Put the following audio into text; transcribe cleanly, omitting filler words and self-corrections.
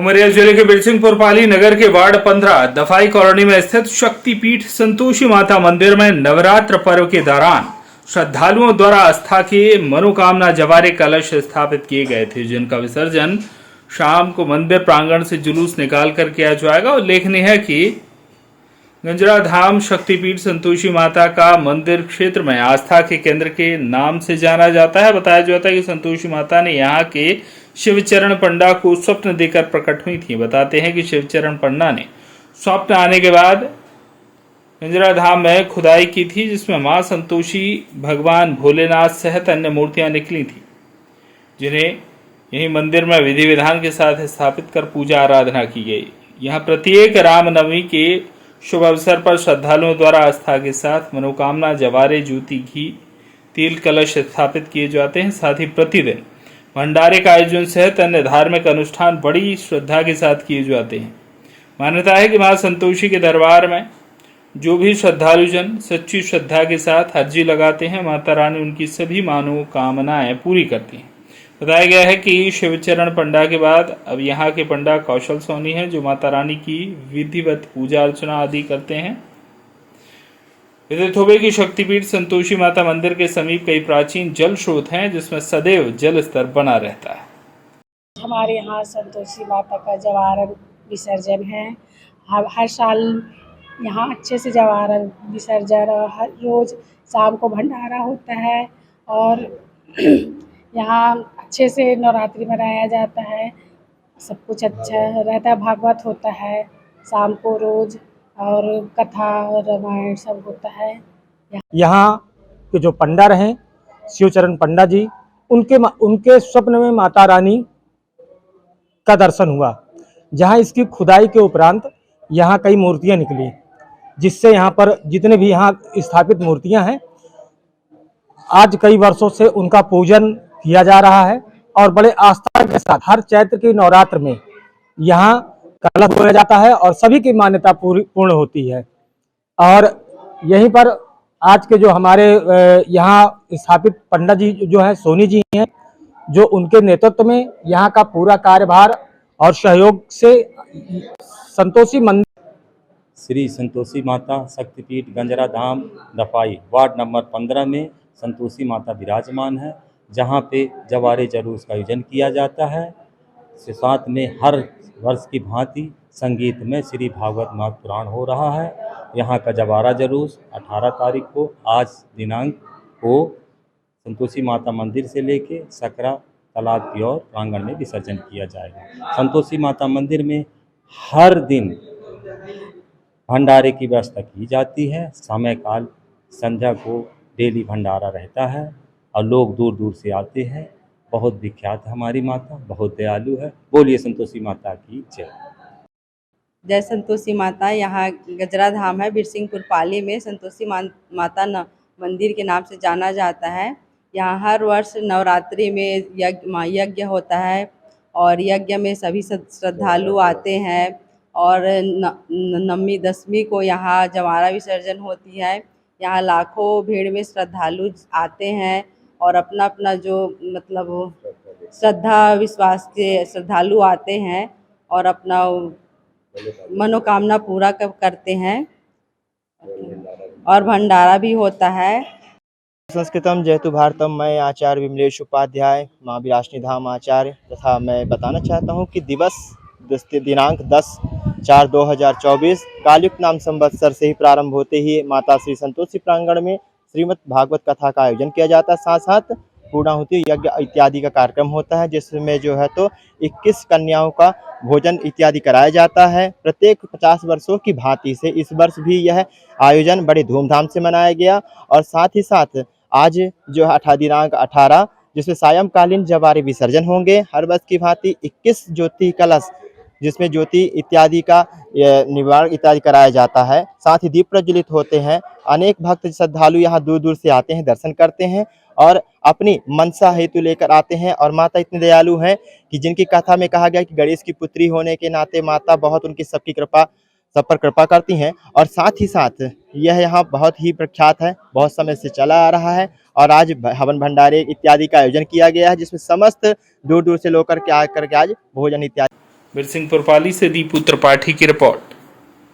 उमरिया जिले के बिरसिंहपुर पाली नगर के वार्ड 15 दफाई कॉलोनी में स्थित शक्तिपीठ संतोषी माता मंदिर में नवरात्र पर्व के दौरान श्रद्धालुओं द्वारा आस्था के मनोकामना जवारे कलश स्थापित किए गए थे, जिनका विसर्जन शाम को मंदिर प्रांगण से जुलूस निकालकर किया जाएगा। उल्लेखनीय है कि गंजरा धाम शक्तिपीठ संतोषी माता का मंदिर क्षेत्र में आस्था के केंद्र के नाम से जाना जाता है। बताया जाता है कि संतोषी माता ने यहाँ के शिवचरण पंडा को स्वप्न देकर प्रकट हुई थी। बताते हैं कि शिवचरण पंडा ने स्वप्न आने के बाद गंजरा धाम में खुदाई की थी, जिसमें मां संतोषी, भगवान भोलेनाथ सहित अन्य मूर्तियां निकली थी, जिन्हें यही मंदिर में विधि विधान के साथ स्थापित कर पूजा आराधना की गई। यहाँ प्रत्येक रामनवमी के शुभ अवसर पर श्रद्धालुओं द्वारा आस्था के साथ मनोकामना जवारे, ज्योति, घी, तिल कलश स्थापित किए जाते हैं। साथ ही प्रतिदिन भंडारे का आयोजन सहित अन्य धार्मिक अनुष्ठान बड़ी श्रद्धा के साथ किए जाते हैं। मान्यता है कि मां संतोषी के दरबार में जो भी श्रद्धालुजन सच्ची श्रद्धा के साथ अर्जी लगाते हैं, माता रानी उनकी सभी मनोकामनाएं पूरी करती हैं। बताया गया है कि शिवचरण पंडा के बाद अब यहाँ के पंडा कौशल सोनी हैं, जो माता रानी की विधिवत पूजा अर्चना आदि करते हैं। विदित होवे कि शक्तिपीठ संतोषी माता मंदिर के समीप कई प्राचीन जल स्रोत हैं, जिसमें सदैव जल स्तर बना रहता है। हमारे यहाँ संतोषी माता का जवारण विसर्जन है। हर साल यहाँ अच्छे से जवारण विसर्जन, हर रोज़ शाम को भंडारा होता है और यहाँ अच्छे से नवरात्रि मनाया जाता है। सब कुछ अच्छा रहता है, भागवत होता है शाम को रोज़, और कथा रामायण सब होता है। यहाँ के जो पंडा रहे शिवचरण पंडा जी, उनके स्वप्न में माता रानी का दर्शन हुआ, जहाँ इसकी खुदाई के उपरांत यहाँ कई मूर्तियाँ निकली, जिससे यहाँ पर जितने भी यहाँ स्थापित मूर्तियाँ हैं, आज कई वर्षों से उनका पूजन किया जा रहा है और बड़े आस्था के साथ हर चैत्र के नवरात्र में यहाँ कलश बोया जाता है और सभी की मान्यता पूर्ण होती है। और यहीं पर आज के जो हमारे यहाँ स्थापित पंडित जी जो है सोनी जी हैं, जो उनके नेतृत्व में यहाँ का पूरा कार्यभार और सहयोग से संतोषी मंदिर श्री संतोषी माता शक्तिपीठ गंजरा धाम दफाई वार्ड नंबर 15 में संतोषी माता विराजमान है, जहाँ पे जवारे जलूस का आयोजन किया जाता है। साथ में हर वर्ष की भांति संगीत में श्री भागवत महापुराण हो रहा है। यहाँ का जवारा जलूस 18 तारीख को आज दिनांक को संतोषी माता मंदिर से लेके सकरा तालाब की ओर प्रांगण में विसर्जन किया जाएगा। संतोषी माता मंदिर में हर दिन भंडारे की व्यवस्था की जाती है। समय काल संध्या को डेली भंडारा रहता है और लोग दूर दूर से आते हैं। बहुत विख्यात हमारी माता, बहुत दयालु है। बोलिए संतोषी माता की जय। जय संतोषी माता। यहाँ गजरा धाम है बिरसिंहपुर पाली में, संतोषी माता मंदिर के नाम से जाना जाता है। यहाँ हर वर्ष नवरात्रि में यज्ञ होता है और यज्ञ में सभी श्रद्धालु आते हैं और नवमी दशमी को यहाँ जवारा विसर्जन होती है। यहाँ लाखों भीड़ में श्रद्धालु आते हैं और अपना अपना जो मतलब श्रद्धा विश्वास के श्रद्धालु आते हैं और अपना मनोकामना पूरा करते हैं और भंडारा भी होता है। संस्कृतम जयतु भारतम। मैं आचार्य विमलेश उपाध्याय, माँ विरासनी धाम आचार्य, तथा मैं बताना चाहता हूँ कि दिनांक 10/4/2024 कालयुक्त नाम संवत्सर से ही प्रारंभ होते ही माता श्री संतोषी प्रांगण में श्रीमद् भागवत कथा का आयोजन किया जाता है। साथ साथ पूर्णाहुति यज्ञ इत्यादि का कार्यक्रम होता है, जिसमें जो है तो 21 कन्याओं का भोजन इत्यादि कराया जाता है। प्रत्येक 50 वर्षों की भांति से इस वर्ष भी यह आयोजन बड़े धूमधाम से मनाया गया। और साथ ही साथ आज जो है दिनांक 18 जिसमें सायंकालीन जवारे विसर्जन होंगे। हर वर्ष की भांति 21 ज्योति कलश जिसमें ज्योति इत्यादि का निवारण इत्यादि कराया जाता है। साथ ही दीप प्रज्वलित होते हैं। अनेक भक्त श्रद्धालु यहाँ दूर दूर से आते हैं, दर्शन करते हैं और अपनी मनसा हेतु लेकर आते हैं। और माता इतनी दयालु हैं कि जिनकी कथा में कहा गया कि गणेश की पुत्री होने के नाते माता बहुत उनकी सब पर कृपा करती हैं। और साथ ही साथ यह यहाँ बहुत ही प्रख्यात है, बहुत समय से चला आ रहा है। और आज हवन भंडारे इत्यादि का आयोजन किया गया है, जिसमें समस्त दूर दूर से लोग करके आकर के आज भोजन इत्यादि बिरसिंहपुर पाली से दीपू त्रिपाठी की रिपोर्ट।